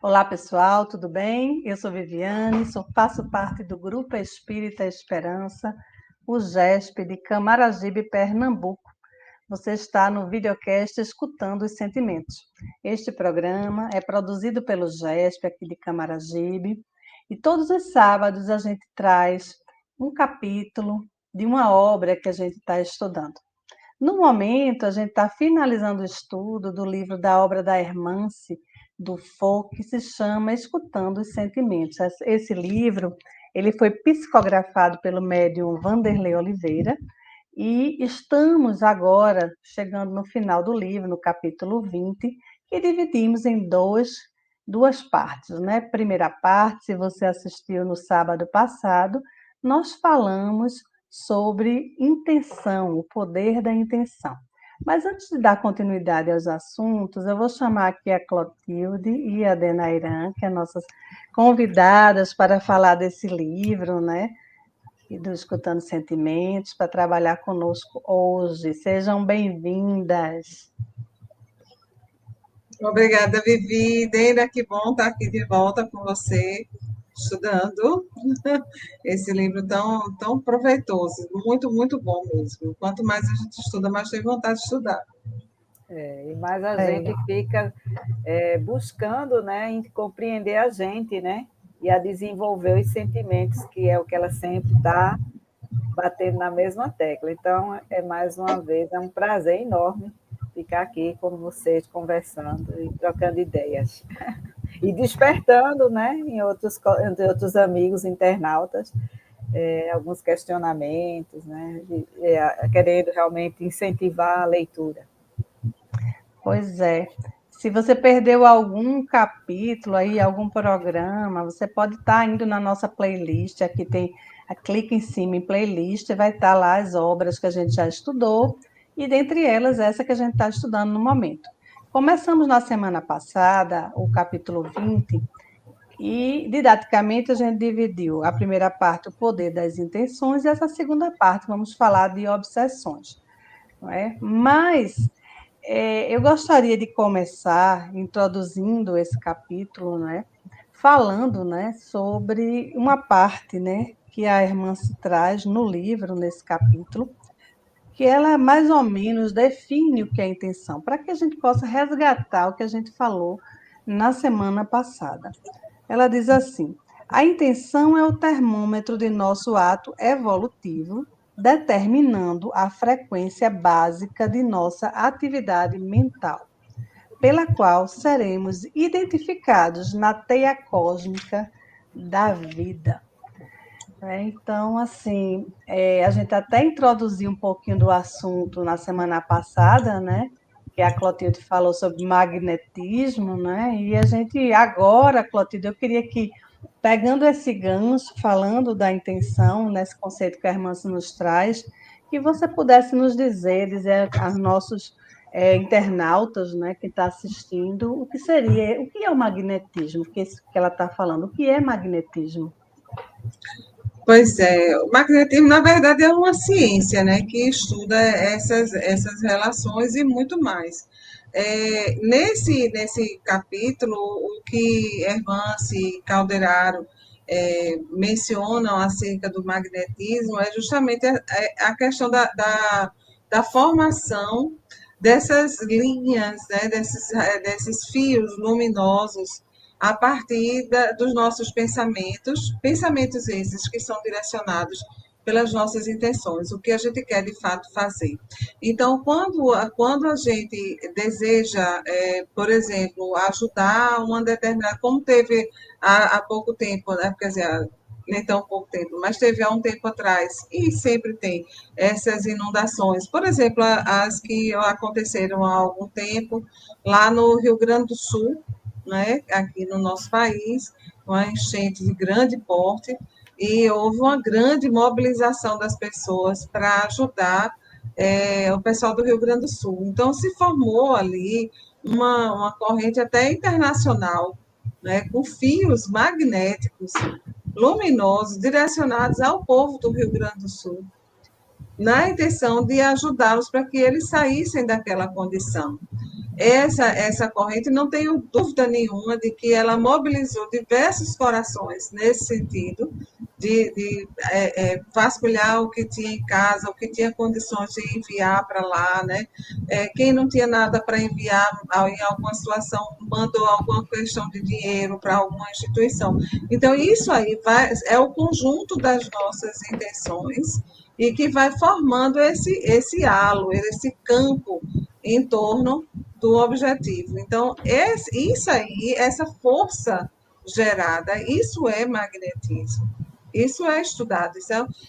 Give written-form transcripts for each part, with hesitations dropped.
Olá, pessoal, tudo bem? Eu sou Viviane, faço parte do Grupo Espírita Esperança, o GESP de Camaragibe, Pernambuco. Você está no videocast Escutando os Sentimentos. Este programa é produzido pelo GESP aqui de Camaragibe e todos os sábados a gente traz um capítulo de uma obra que a gente está estudando. No momento, a gente está finalizando o estudo do livro da obra da Hermance Dufour, que se chama Escutando os Sentimentos. Esse livro ele foi psicografado pelo médium Vanderlei Oliveira e estamos agora chegando no final do livro, no capítulo 20, que dividimos em duas partes, né? Primeira parte, se você assistiu no sábado passado, nós falamos sobre intenção, o poder da intenção. Mas antes de dar continuidade aos assuntos, eu vou chamar aqui a Clotilde e a Denairan, que são nossas convidadas para falar desse livro, né? E do Escutando Sentimentos, para trabalhar conosco hoje. Sejam bem-vindas. Obrigada, Vivi. Deira, que bom estar aqui de volta com você, estudando esse livro tão proveitoso. Muito, muito bom mesmo. Quanto mais a gente estuda, mais tem vontade de estudar. E mais a gente fica buscando, né, compreender a gente, né, e a desenvolver os sentimentos, que é o que ela sempre está batendo na mesma tecla. Então, mais uma vez, é um prazer enorme ficar aqui com vocês, conversando e trocando ideias. E despertando, né, entre outros amigos internautas, alguns questionamentos, né, querendo realmente incentivar a leitura. Pois é. Se você perdeu algum capítulo aí, algum programa, você pode estar indo na nossa playlist. Aqui tem, clica em cima em playlist, vai estar lá as obras que a gente já estudou, e dentre elas essa que a gente está estudando no momento. Começamos na semana passada o capítulo 20, e didaticamente a gente dividiu a primeira parte, o poder das intenções, e essa segunda parte vamos falar de obsessões. Não é? Mas eu gostaria de começar introduzindo esse capítulo, né, falando, né, sobre uma parte, né, que a irmã se traz no livro, nesse capítulo, que ela mais ou menos define o que é intenção, para que a gente possa resgatar o que a gente falou na semana passada. Ela diz assim: a intenção é o termômetro de nosso ato evolutivo, determinando a frequência básica de nossa atividade mental, pela qual seremos identificados na teia cósmica da vida. Então, assim, a gente até introduziu um pouquinho do assunto na semana passada, né? Que a Clotilde falou sobre magnetismo, né? E a gente agora, Clotilde, eu queria que, pegando esse gancho, falando da intenção, nesse conceito que a irmã nos traz, que você pudesse nos dizer aos nossos internautas, né, que está assistindo, o que é o magnetismo, que ela está falando, o que é magnetismo? Pois é, o magnetismo, na verdade, é uma ciência, né, que estuda essas relações e muito mais. Nesse capítulo, o que Hermance e Calderaro mencionam acerca do magnetismo é justamente a questão da formação dessas linhas, né, desses fios luminosos a partir dos nossos pensamentos esses que são direcionados pelas nossas intenções, o que a gente quer de fato fazer. Então, quando a gente deseja, por exemplo, ajudar uma determinada, como teve há pouco tempo, né? Quer dizer, nem tão pouco tempo, mas teve há um tempo atrás, e sempre tem essas inundações. Por exemplo, as que aconteceram há algum tempo lá no Rio Grande do Sul, né, aqui no nosso país, uma enchente de grande porte, e houve uma grande mobilização das pessoas para ajudar o pessoal do Rio Grande do Sul. Então, se formou ali uma corrente até internacional, né, com fios magnéticos luminosos direcionados ao povo do Rio Grande do Sul, na intenção de ajudá-los para que eles saíssem daquela condição. essa corrente, não tenho dúvida nenhuma de que ela mobilizou diversos corações nesse sentido, de vasculhar o que tinha em casa, o que tinha condições de enviar para lá, né? Quem não tinha nada para enviar em alguma situação, mandou alguma questão de dinheiro para alguma instituição. Então, isso aí é o conjunto das nossas intenções e que vai formando esse halo, esse campo em torno do objetivo. Então, isso aí, essa força gerada, isso é magnetismo. Isso é estudado,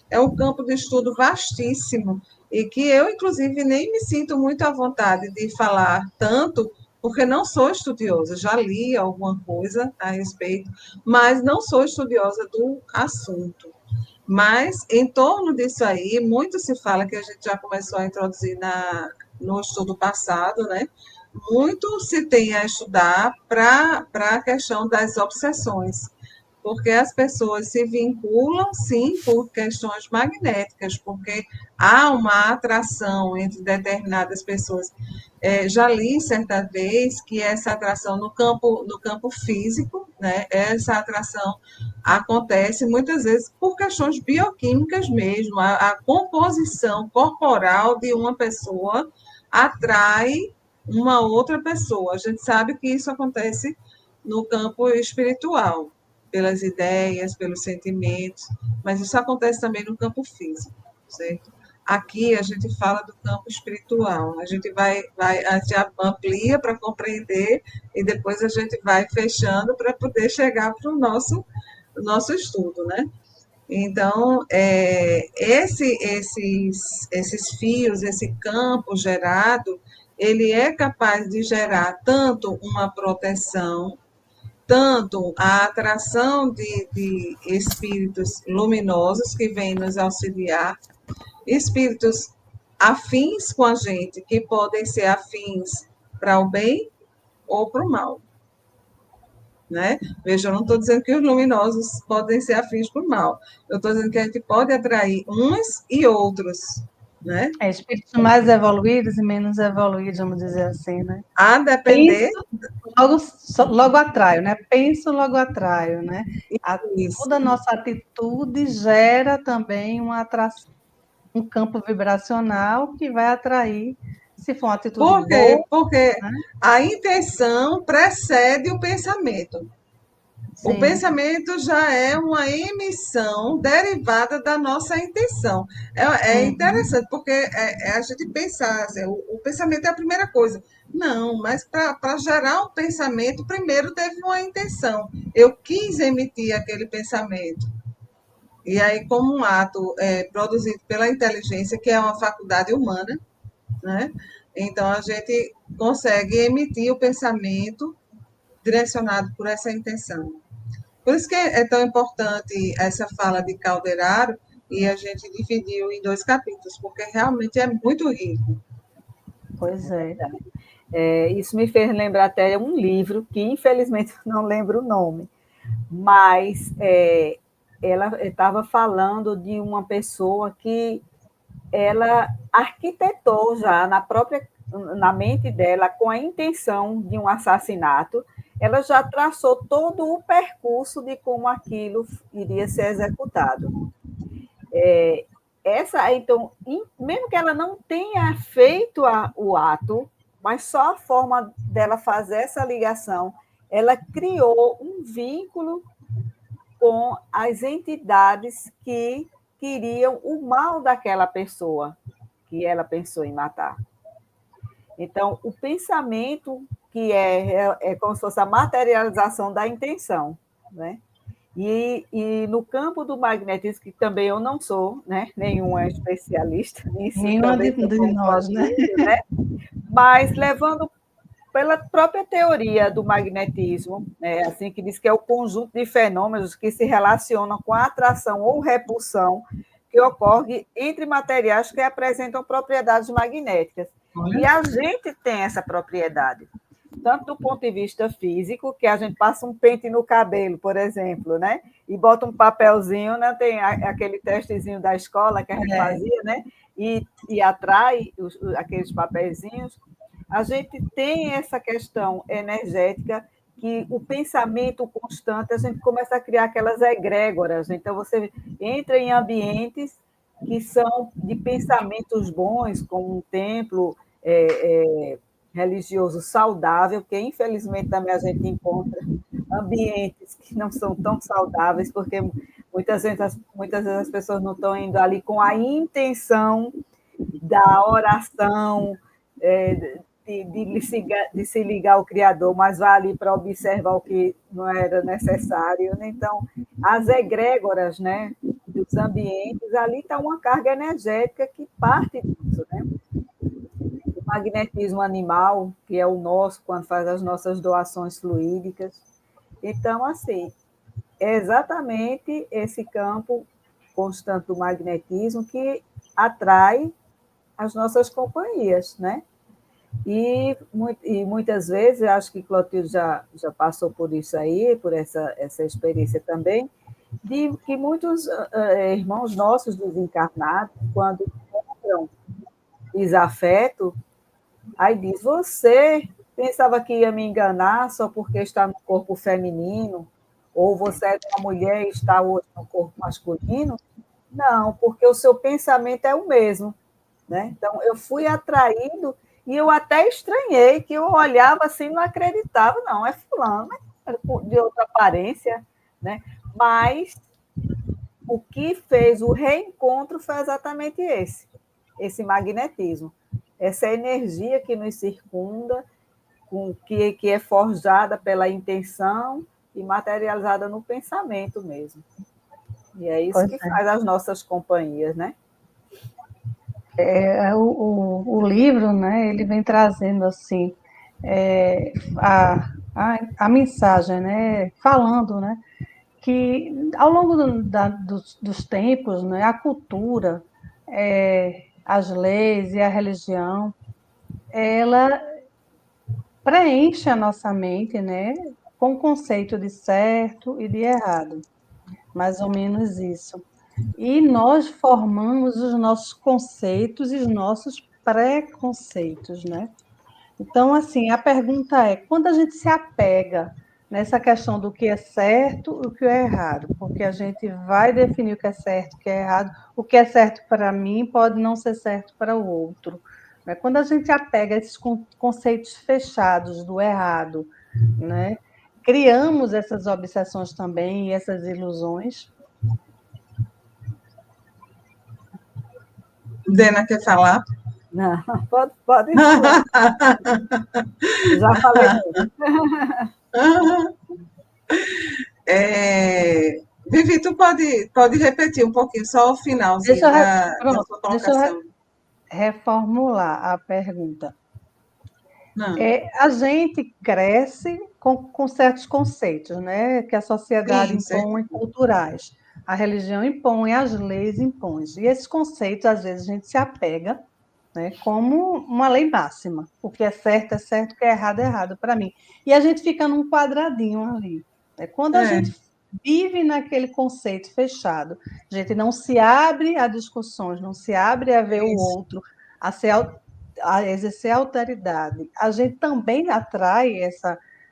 é um campo de estudo vastíssimo e que eu, inclusive, nem me sinto muito à vontade de falar tanto, porque não sou estudiosa, já li alguma coisa a respeito, mas não sou estudiosa do assunto. Mas, em torno disso aí, muito se fala que a gente já começou a introduzir no estudo passado, né? Muito se tem a estudar para a questão das obsessões, porque as pessoas se vinculam, sim, por questões magnéticas, porque há uma atração entre determinadas pessoas. Já li certa vez que essa atração no campo físico, né, essa atração acontece muitas vezes por questões bioquímicas mesmo, a composição corporal de uma pessoa atrai uma outra pessoa. A gente sabe que isso acontece no campo espiritual, pelas ideias, pelos sentimentos, mas isso acontece também no campo físico, certo? Aqui a gente fala do campo espiritual, a gente a gente amplia para compreender e depois a gente vai fechando para poder chegar para o nosso estudo, né? Então, esses fios, esse campo gerado, ele é capaz de gerar tanto uma proteção, tanto a atração de espíritos luminosos que vêm nos auxiliar, espíritos afins com a gente, que podem ser afins para o bem ou para o mal. Né? Veja, eu não estou dizendo que os luminosos podem ser afins para o mal. Eu estou dizendo que a gente pode atrair uns e outros. Né? Espíritos mais evoluídos e menos evoluídos, vamos dizer assim, né? A depender... Logo atraio, né? Penso, logo atraio, né? Toda a nossa atitude gera também uma atração, um campo vibracional que vai atrair, se for uma atitude Por quê? boa. Porque né? A intenção precede o pensamento. Sim. O pensamento já é uma emissão derivada da nossa intenção. Interessante, porque a gente pensar, assim, o pensamento é a primeira coisa. Não, mas para gerar um pensamento, primeiro teve uma intenção. Eu quis emitir aquele pensamento. E aí, como um ato produzido pela inteligência, que é uma faculdade humana, né? Então, a gente consegue emitir o pensamento direcionado por essa intenção. Por isso que é tão importante essa fala de Calderaro, e a gente dividiu em 2 capítulos, porque realmente é muito rico. Pois é. Isso me fez lembrar até um livro, que infelizmente não lembro o nome, mas ela estava falando de uma pessoa que ela arquitetou já na mente dela, com a intenção de um assassinato, ela já traçou todo o percurso de como aquilo iria ser executado. Então, mesmo que ela não tenha feito o ato, mas só a forma dela fazer essa ligação, ela criou um vínculo com as entidades que queriam o mal daquela pessoa que ela pensou em matar. Então, o pensamento, que é como se fosse a materialização da intenção, né? E no campo do magnetismo, que também eu não sou, né? Nenhuma especialista nisso. Nenhuma de nós, né? Mas levando pela própria teoria do magnetismo, né? Assim, que diz que é o conjunto de fenômenos que se relacionam com a atração ou repulsão que ocorre entre materiais que apresentam propriedades magnéticas. E a gente tem essa propriedade, tanto do ponto de vista físico, que a gente passa um pente no cabelo, por exemplo, né? E bota um papelzinho, né? Tem aquele testezinho da escola que a gente fazia, né? E atrai aqueles papeizinhos. a gente tem essa questão energética que o pensamento constante, a gente começa a criar aquelas egrégoras. Então, você entra em ambientes que são de pensamentos bons, como um templo religioso saudável, porque, infelizmente, também a gente encontra ambientes que não são tão saudáveis, porque muitas vezes as pessoas não estão indo ali com a intenção da oração, de se ligar ao Criador, mas vai ali para observar o que não era necessário. Né? Então, as egrégoras, né, dos ambientes, ali está uma carga energética que parte disso. Né? O magnetismo animal, que é o nosso, quando faz as nossas doações fluídicas. Então, assim, é exatamente esse campo constante do magnetismo que atrai as nossas companhias, né? E muitas vezes, eu acho que Clotilde já passou por isso aí, por essa experiência também, de que muitos irmãos nossos desencarnados, quando encontram desafeto, aí diz, você pensava que ia me enganar só porque está no corpo feminino, ou você é uma mulher e está hoje no corpo masculino? Não, porque o seu pensamento é o mesmo. Né? Então, eu fui atraído e eu até estranhei, que eu olhava assim e não acreditava, não, é fulano, de outra aparência, né? Mas o que fez o reencontro foi exatamente esse magnetismo, essa energia que nos circunda, que é forjada pela intenção e materializada no pensamento mesmo. E é isso que faz as nossas companhias, né? O livro, né, ele vem trazendo assim a mensagem, né, falando, né, que ao longo dos tempos, né, a cultura, as leis e a religião, ela preenche a nossa mente, né, com o conceito de certo e de errado, mais ou menos isso. E nós formamos os nossos conceitos e os nossos preconceitos, né? Então, assim, a pergunta é, quando a gente se apega nessa questão do que é certo e o que é errado, porque a gente vai definir o que é certo e o que é errado, o que é certo para mim pode não ser certo para o outro. Né? Quando a gente apega a esses conceitos fechados do errado, né? Criamos essas obsessões também e essas ilusões. Dena quer falar? Não, pode falar. Já falei muito. Vivi, tu pode repetir um pouquinho, só o finalzinho da sua Deixa eu colocação. reformular a pergunta. Não. A gente cresce com certos conceitos, né, que a sociedade impõe, culturais. A religião impõe, as leis impõem. E esses conceitos, às vezes, a gente se apega, né, como uma lei máxima. O que é certo, o que é errado para mim. E a gente fica num quadradinho ali. Né? Quando a gente vive naquele conceito fechado, a gente não se abre a discussões, não se abre a ver o outro, a exercer autoridade. A gente também atrai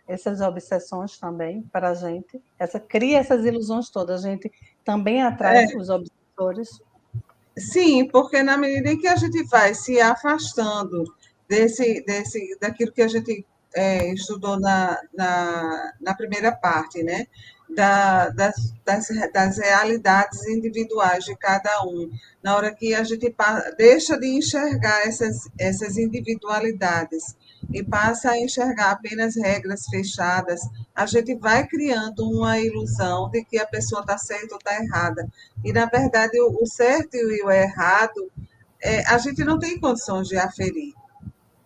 essas obsessões também para a gente, cria essas ilusões todas, a gente também atrai os obsessores. Sim, porque na medida em que a gente vai se afastando daquilo que a gente estudou na primeira parte, né? Das realidades individuais de cada um. Na hora que a gente deixa de enxergar essas individualidades e passa a enxergar apenas regras fechadas, a gente vai criando uma ilusão de que a pessoa está certa ou está errada. E, na verdade, o certo e o errado, a gente não tem condições de aferir,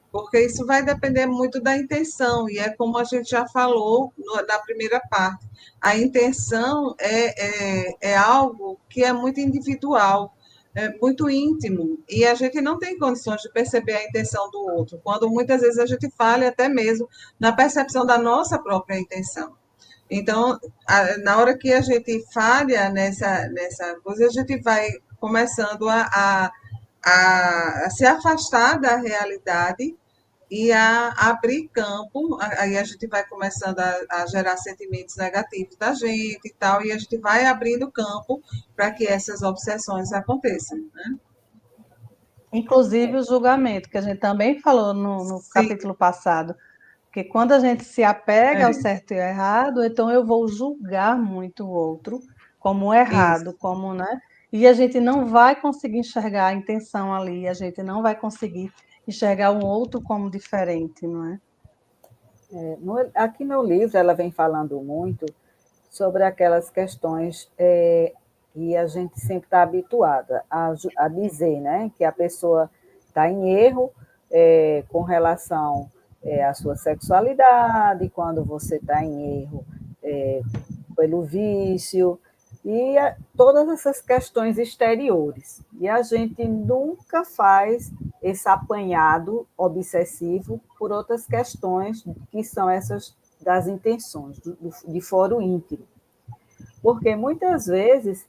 porque isso vai depender muito da intenção, e é como a gente já falou na primeira parte, a intenção é algo que é muito individual, é muito íntimo, e a gente não tem condições de perceber a intenção do outro, quando muitas vezes a gente falha até mesmo na percepção da nossa própria intenção. Então, na hora que a gente falha nessa coisa, a gente vai começando a se afastar da realidade e a abrir campo, aí a gente vai começando a gerar sentimentos negativos da gente e tal, e a gente vai abrindo campo para que essas obsessões aconteçam, né? Inclusive o julgamento, que a gente também falou no Sim, capítulo passado, porque quando a gente se apega ao é, certo e ao errado, então eu vou julgar muito o outro como isso. errado, como, né? E a gente não vai conseguir enxergar a intenção ali, a gente não vai conseguir enxergar o outro como diferente, não é? Aqui no livro ela vem falando muito sobre aquelas questões que a gente sempre está habituada a dizer, né? Que a pessoa está em erro com relação à sua sexualidade, quando você está em erro é, pelo vício, e todas essas questões exteriores. E a gente nunca faz esse apanhado obsessivo por outras questões que são essas das intenções, de foro íntimo. Porque muitas vezes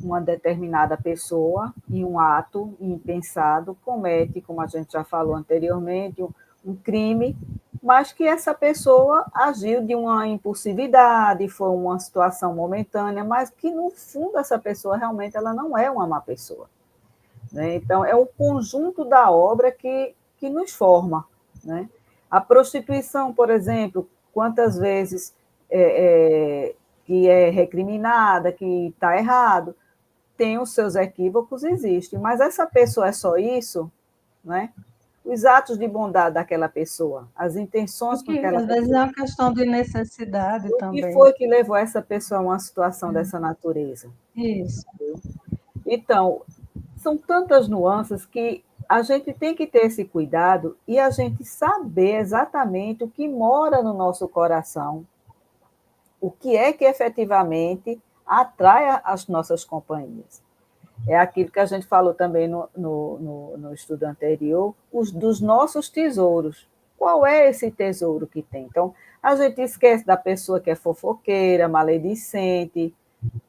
uma determinada pessoa, em um ato impensado, comete, como a gente já falou anteriormente, um crime, mas que essa pessoa agiu de uma impulsividade, foi uma situação momentânea, mas que no fundo essa pessoa realmente ela não é uma má pessoa. Né? Então, é o conjunto da obra que nos forma. Né? A prostituição, por exemplo, quantas vezes que é recriminada, que está errado, tem os seus equívocos, existe, mas essa pessoa é só isso, né? Os atos de bondade daquela pessoa, as intenções com Porque aquela às vezes é pessoa, uma questão de necessidade o que também. foi que levou essa pessoa a uma situação dessa natureza? Isso. Então, são tantas nuances que a gente tem que ter esse cuidado e a gente saber exatamente o que mora no nosso coração, o que é que efetivamente atrai as nossas companhias. É aquilo que a gente falou também no estudo anterior, dos nossos tesouros. Qual é esse tesouro que tem? Então, a gente esquece da pessoa que é fofoqueira, maledicente.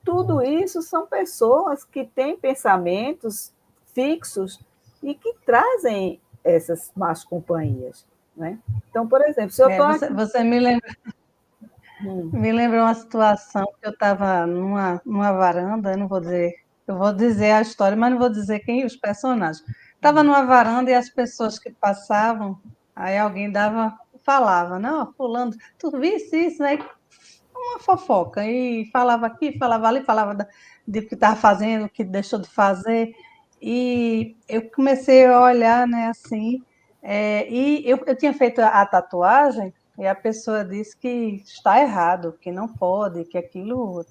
Tudo isso são pessoas que têm pensamentos fixos e que trazem essas más companhias. Né? Então, por exemplo, se eu estou aqui. Você me lembra uma situação que eu estava numa varanda, eu vou dizer a história, mas não vou dizer quem os personagens. Estava numa varanda e as pessoas que passavam, aí alguém falava, não, fulano, tu visse isso, né? Uma fofoca, e falava aqui, falava ali, de o que estava fazendo, o que deixou de fazer, e eu comecei a olhar, né, assim, e eu tinha feito a tatuagem, e a pessoa disse que está errado, que não pode, que aquilo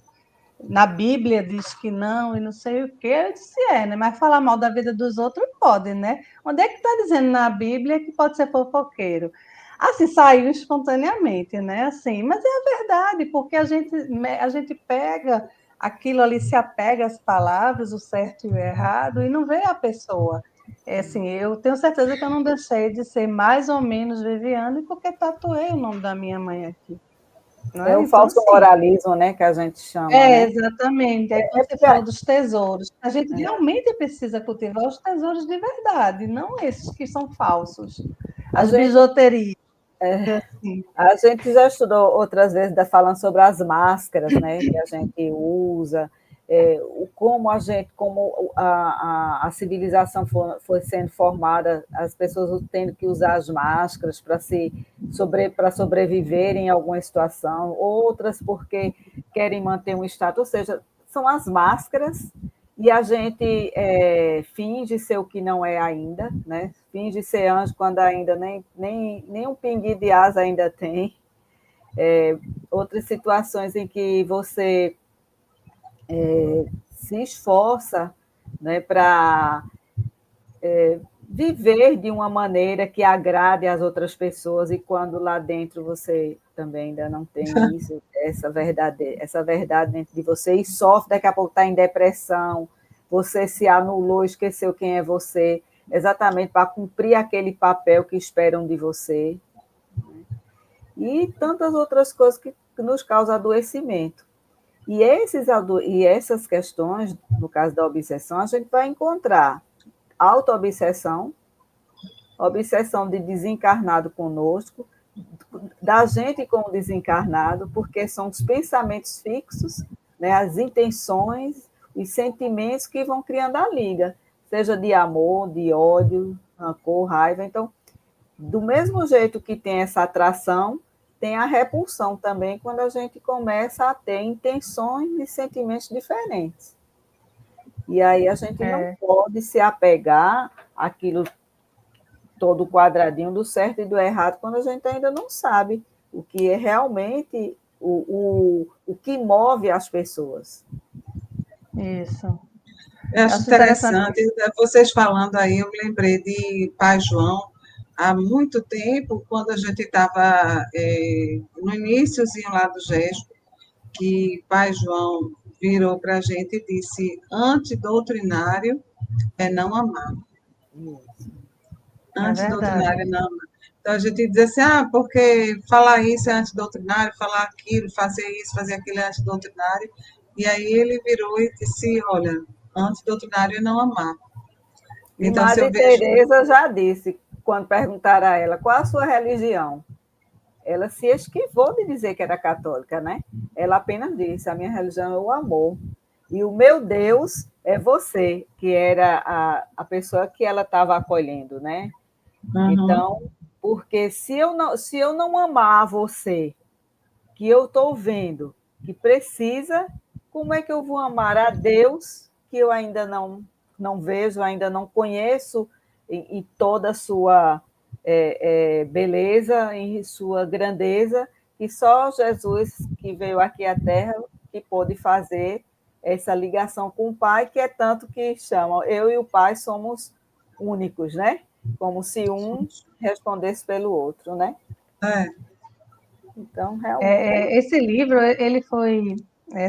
na Bíblia diz que não, e não sei o quê. Eu disse, né? Mas falar mal da vida dos outros pode, né? Onde é que está dizendo na Bíblia que pode ser fofoqueiro? Assim, saiu espontaneamente, né? Assim, mas é a verdade, porque a gente pega aquilo ali, se apega às palavras, o certo e o errado, e não vê a pessoa. É assim, eu tenho certeza que eu não deixei de ser mais ou menos Viviane porque tatuei o nome da minha mãe aqui, não É é? o Então, falso assim, moralismo, né, que a gente chama, né? exatamente. Aí É quando você porque falou dos tesouros, a gente realmente precisa cultivar os tesouros de verdade, não esses que são falsos. a As gente, bijuterias, assim. a gente já estudou outras vezes falando sobre as máscaras, né, que a gente usa, como a gente, como a civilização foi sendo formada, as pessoas tendo que usar as máscaras para sobreviver em alguma situação, outras porque querem manter um status, ou seja, são as máscaras e a gente finge ser o que não é ainda, né? Finge ser anjo quando ainda nem um pinguim de asa ainda tem. Outras situações em que você se esforça, né, para viver de uma maneira que agrade às outras pessoas e quando lá dentro você também ainda não tem isso, essa verdade dentro de você e sofre, daqui a pouco está em depressão, você se anulou, esqueceu quem é você, exatamente para cumprir aquele papel que esperam de você, e tantas outras coisas que nos causam adoecimento. E essas questões, no caso da obsessão, a gente vai encontrar autoobsessão, obsessão de desencarnado conosco, da gente com o desencarnado, porque são os pensamentos fixos, né, as intenções e sentimentos que vão criando a liga, seja de amor, de ódio, rancor, raiva. Então, do mesmo jeito que tem essa atração, tem a repulsão também, quando a gente começa a ter intenções e sentimentos diferentes. E aí a gente não pode se apegar àquilo todo quadradinho do certo e do errado, quando a gente ainda não sabe o que é realmente o que move as pessoas. Isso. Eu acho interessante, vocês falando aí, eu me lembrei de Pai João, há muito tempo, quando a gente estava no iníciozinho lá do gesto, que Pai João virou para a gente e disse: antidoutrinário é não amar. Antidoutrinário é não amar. Então a gente diz assim: porque falar isso é antidoutrinário, falar aquilo, fazer isso, fazer aquilo é antidoutrinário. E aí ele virou e disse: olha, antidoutrinário é não amar. E então, Madre Teresa já disse, quando perguntaram a ela qual a sua religião, ela se esquivou de dizer que era católica, né? Ela apenas disse: a minha religião é o amor. E o meu Deus é você, que era a pessoa que ela estava acolhendo, né? Uhum. Então, porque se eu não amar você, que eu estou vendo, que precisa, como é que eu vou amar a Deus que eu ainda não vejo, ainda não conheço em toda a sua beleza, em sua grandeza, que só Jesus, que veio aqui à Terra, que pôde fazer essa ligação com o Pai, que é tanto que chamam, eu e o Pai somos únicos, né? Como se um respondesse pelo outro, né? Então, realmente... esse livro, ele foi...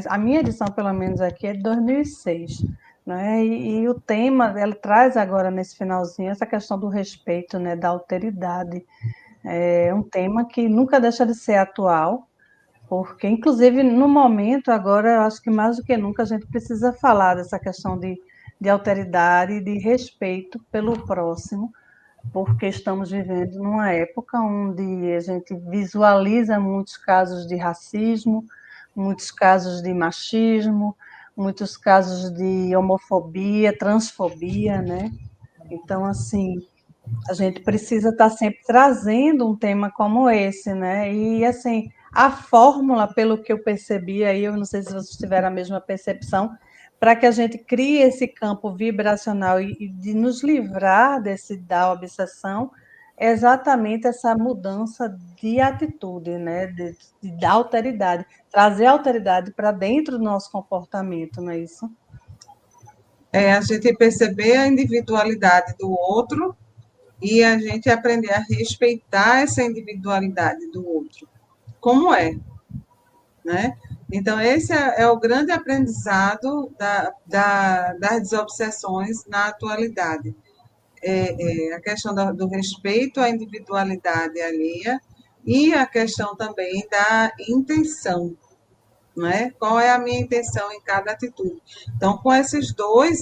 a minha edição, pelo menos aqui, é de 2006. Né? E o tema, ela traz agora, nesse finalzinho, essa questão do respeito, né? Da alteridade. É um tema que nunca deixa de ser atual, porque, inclusive, no momento, agora, eu acho que mais do que nunca, a gente precisa falar dessa questão de alteridade, de respeito pelo próximo, porque estamos vivendo numa época onde a gente visualiza muitos casos de racismo, muitos casos de machismo, muitos casos de homofobia, transfobia, né? Então, assim, a gente precisa estar sempre trazendo um tema como esse, né? E, assim, a fórmula, pelo que eu percebi aí, eu não sei se vocês tiveram a mesma percepção, para que a gente crie esse campo vibracional e de nos livrar da obsessão, é exatamente essa mudança de atitude, né? Da alteridade, trazer a alteridade para dentro do nosso comportamento, não é isso? A gente perceber a individualidade do outro e a gente aprender a respeitar essa individualidade do outro, como é, né? Então, esse é o grande aprendizado das desobsessões na atualidade. A questão do respeito à individualidade alheia e a questão também da intenção, não é? Qual é a minha intenção em cada atitude? Então, com esses dois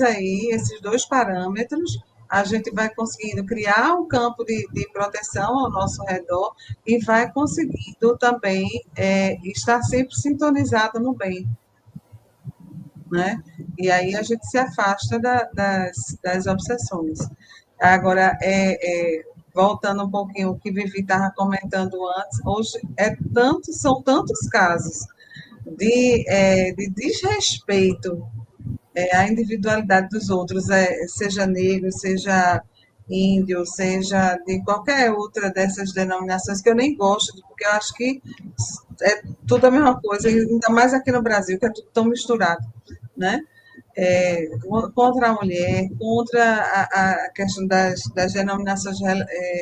parâmetros, a gente vai conseguindo criar um campo de proteção ao nosso redor e vai conseguindo também estar sempre sintonizado no bem, né? E aí a gente se afasta das obsessões. Agora, voltando um pouquinho o que Vivi estava comentando antes, hoje são tantos casos de desrespeito à individualidade dos outros, seja negro, seja índio, seja de qualquer outra dessas denominações, que eu nem gosto, porque eu acho que é tudo a mesma coisa, ainda mais aqui no Brasil, que é tudo tão misturado, né? Contra a mulher, contra a questão das denominações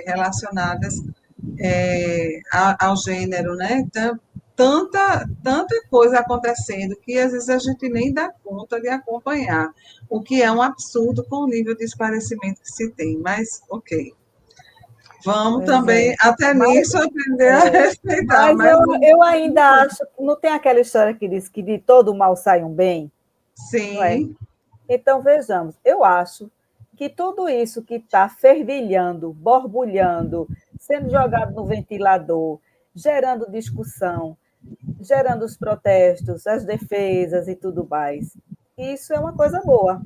relacionadas ao gênero, né? Então, tanta coisa acontecendo que às vezes a gente nem dá conta de acompanhar, o que é um absurdo com o nível de esclarecimento que se tem, mas ok. Vamos também, até nisso, aprender a respeitar. Mas eu ainda acho, não tem aquela história que diz que de todo mal sai um bem? Sim. Então, vejamos, eu acho que tudo isso que está fervilhando, borbulhando, sendo jogado no ventilador, gerando discussão, gerando os protestos, as defesas e tudo mais, isso é uma coisa boa.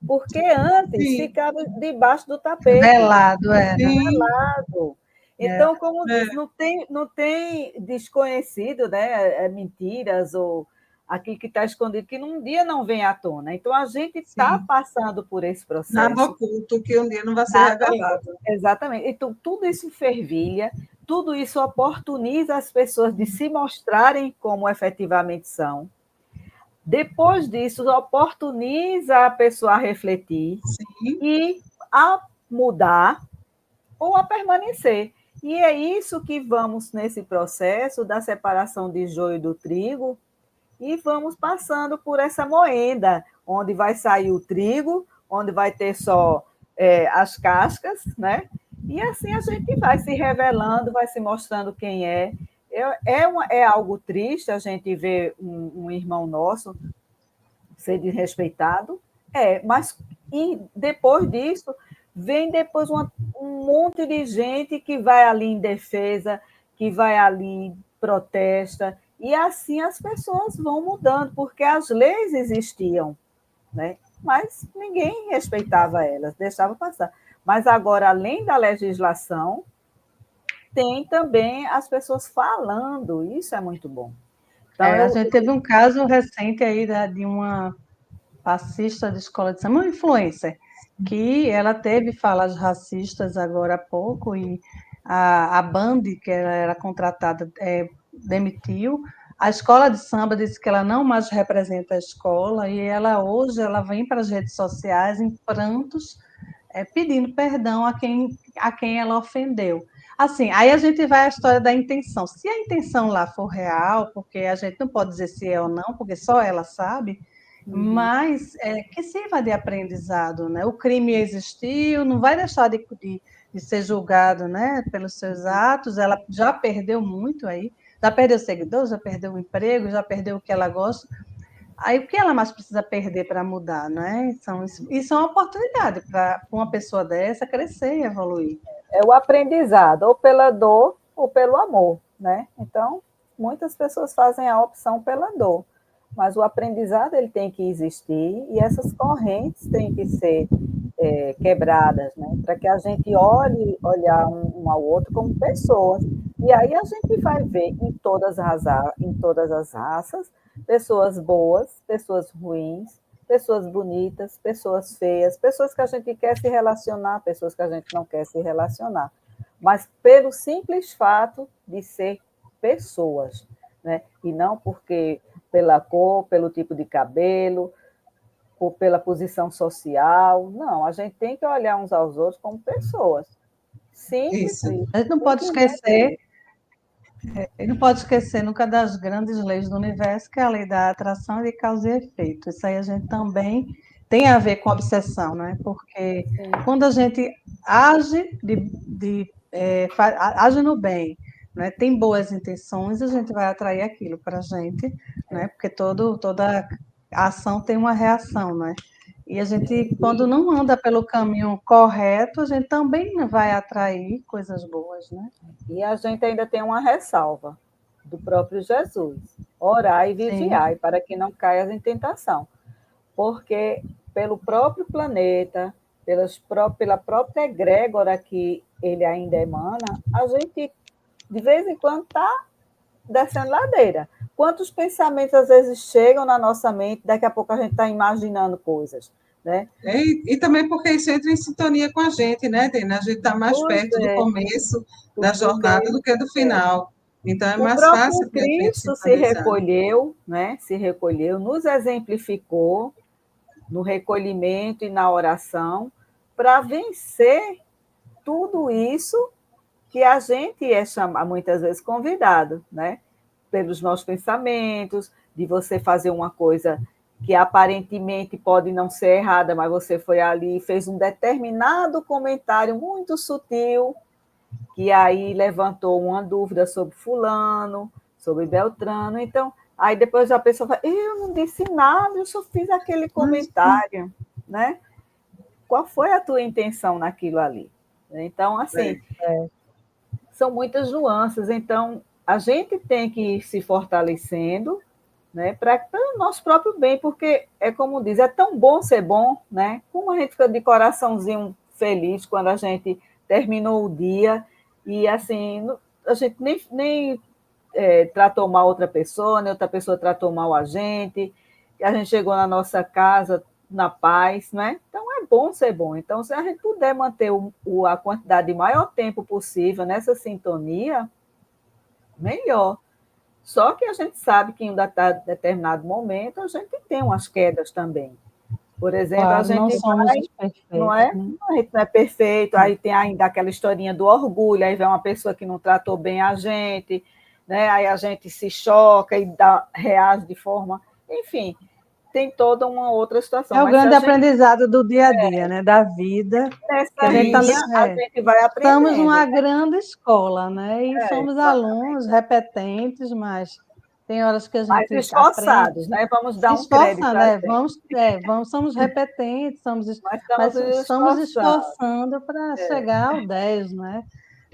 Porque antes Sim. ficava debaixo do tapete. Velado, era. Velado. Então, como diz, não tem desconhecido, né? Mentiras ou aquilo que está escondido, que num dia não vem à tona. Então, a gente está passando por esse processo. Nada oculto, que um dia não vai ser revelado. Exatamente. Então, tudo isso fervilha, tudo isso oportuniza as pessoas de se mostrarem como efetivamente são. Depois disso, oportuniza a pessoa a refletir e a mudar ou a permanecer. E é isso que vamos nesse processo da separação de joio do trigo e vamos passando por essa moenda, onde vai sair o trigo, onde vai ter só as cascas, né? E assim a gente vai se revelando, vai se mostrando quem é. É algo triste a gente ver um irmão nosso ser desrespeitado, mas e depois disso, vem depois um monte de gente que vai ali em defesa, que vai ali protesta, e assim as pessoas vão mudando, porque as leis existiam, né? Mas ninguém respeitava elas, deixava passar. Mas agora, além da legislação, tem também as pessoas falando, isso é muito bom. Então, a gente teve um caso recente aí de uma passista de escola de samba, uma influencer, que ela teve falas racistas agora há pouco e a Band, que ela era contratada, demitiu. A escola de samba disse que ela não mais representa a escola e hoje ela vem para as redes sociais em prantos, pedindo perdão a quem ela ofendeu. Assim, aí a gente vai à história da intenção. Se a intenção lá for real, porque a gente não pode dizer se é ou não, porque só ela sabe, mas que sirva de aprendizado, né? O crime existiu, não vai deixar de ser julgado, né, pelos seus atos. Ela já perdeu muito aí, já perdeu seguidores, já perdeu o emprego, já perdeu o que ela gosta. Aí o que ela mais precisa perder para mudar, né? Isso é uma oportunidade para uma pessoa dessa crescer e evoluir. É o aprendizado, ou pela dor ou pelo amor, né? Então, muitas pessoas fazem a opção pela dor, mas o aprendizado ele tem que existir e essas correntes têm que ser quebradas, né? Para que a gente olhar um ao outro como pessoas. E aí a gente vai ver em todas as raças, pessoas boas, pessoas ruins, pessoas bonitas, pessoas feias, pessoas que a gente quer se relacionar, pessoas que a gente não quer se relacionar. Mas pelo simples fato de ser pessoas, né? E não porque pela cor, pelo tipo de cabelo, ou pela posição social. Não, a gente tem que olhar uns aos outros como pessoas. Simples. A gente não pode esquecer, não pode esquecer nunca das grandes leis do universo, que é a lei da atração e de causa e efeito. Isso aí a gente também tem a ver com obsessão, né? Porque quando a gente age age no bem, né? Tem boas intenções, a gente vai atrair aquilo para a gente, né? Porque toda ação tem uma reação, né? E a gente, quando não anda pelo caminho correto, a gente também vai atrair coisas boas, né? E a gente ainda tem uma ressalva do próprio Jesus: orai e vigiai, para que não caias em tentação. Porque pelo próprio planeta, pela própria egrégora que ele ainda emana, a gente, de vez em quando, está descendo ladeira. Quantos pensamentos, às vezes, chegam na nossa mente, daqui a pouco a gente está imaginando coisas, né? E também porque isso entra em sintonia com a gente, né, Dena? A gente está mais perto do começo da jornada do que do final. Então, é mais fácil para a gente Cristo se recolheu, né? Se recolheu, nos exemplificou no recolhimento e na oração, para vencer tudo isso que a gente é muitas vezes convidado, né? Pelos nossos pensamentos, de você fazer uma coisa que aparentemente pode não ser errada, mas você foi ali e fez um determinado comentário muito sutil, que aí levantou uma dúvida sobre fulano, sobre Beltrano. Então, aí depois a pessoa fala, eu não disse nada, eu só fiz aquele comentário, né? qual foi a tua intenção naquilo ali. Então, assim, são muitas nuances. Então, a gente tem que ir se fortalecendo, né, para o nosso próprio bem, porque é como diz, é tão bom ser bom, né? Como a gente fica de coraçãozinho feliz quando a gente terminou o dia e assim a gente nem tratou mal outra pessoa, nem outra pessoa tratou mal a gente chegou na nossa casa na paz, né? Então é bom ser bom. Então, se a gente puder manter a quantidade de maior tempo possível nessa sintonia, melhor. Só que a gente sabe que em um determinado momento a gente tem umas quedas também. Por exemplo, a Claro, não gente somos vai, não perfeitos, é? né? A gente não é perfeito, aí tem ainda aquela historinha do orgulho, aí vem uma pessoa que não tratou bem a gente, né? Aí a gente se choca e reage de forma. Enfim, tem toda uma outra situação. É o Mas se a grande gente aprendizado do dia a dia, né? Da vida, que nessa a gente tá, linha, a gente vai estamos aprendendo. numa grande escola, né? E somos Exatamente. alunos repetentes, mas tem horas que a Mas gente aprende esforçados, né? Vamos se dar um crédito esforçando, a né? gente. Somos repetentes, Mas estamos mas nos estamos esforçando. esforçando para chegar ao 10, né?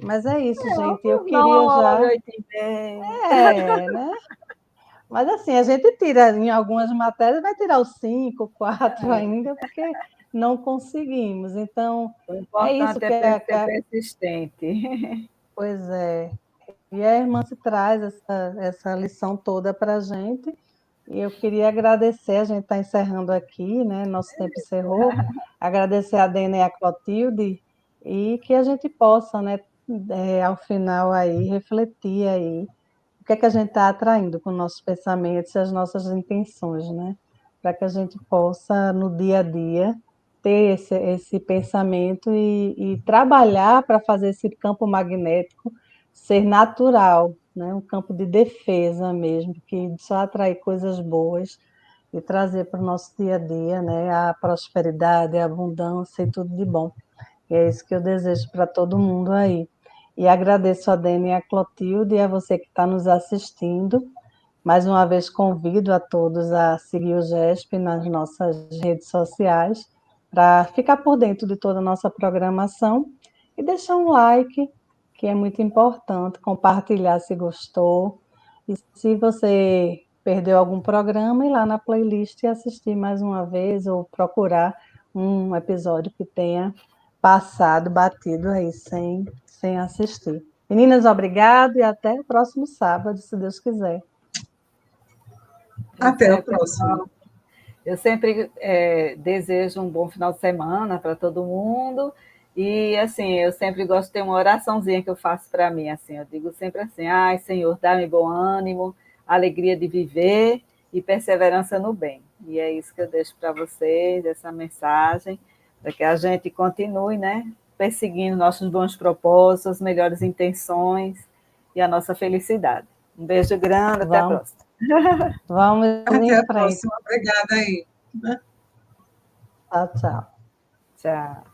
Mas é isso, gente. Eu Uns queria 9, já. 8,5. Né? Mas assim, a gente tira em algumas matérias, vai tirar os 5, 4 ainda, porque não conseguimos. Então, O é isso importante é que é. ser persistente. Pois é. E a irmã se traz essa lição toda para a gente. E eu queria agradecer, a gente está encerrando aqui, né? Nosso tempo encerrou. Agradecer a Dena e a Clotilde e que a gente possa, né, ao final aí, refletir aí o que é que a gente está atraindo com nossos pensamentos e as nossas intenções, né? Para que a gente possa, no dia a dia, ter esse pensamento e trabalhar para fazer esse campo magnético ser natural, né? Um campo de defesa mesmo, que só atrair coisas boas e trazer para o nosso dia a dia, né? A prosperidade, a abundância e tudo de bom. E é isso que eu desejo para todo mundo aí. E agradeço a Dani e a Clotilde e a você que está nos assistindo. Mais uma vez convido a todos a seguir o GESP nas nossas redes sociais para ficar por dentro de toda a nossa programação e deixar um like, que é muito importante, compartilhar se gostou. E se você perdeu algum programa, ir lá na playlist e assistir mais uma vez ou procurar um episódio que tenha passado, batido aí, sem assistir. Meninas, obrigado e até o próximo sábado, se Deus quiser. Até o próximo. Eu sempre desejo um bom final de semana para todo mundo. E, assim, eu sempre gosto de ter uma oraçãozinha que eu faço para mim. Assim, eu digo sempre assim: ai, Senhor, dá-me bom ânimo, alegria de viver e perseverança no bem. E é isso que eu deixo para vocês, essa mensagem, para que a gente continue, né, perseguindo nossos bons propósitos, as melhores intenções e a nossa felicidade. Um beijo grande, até a próxima. Vamos Até a em frente. próxima. Obrigada aí. Tchau, tchau. Tchau.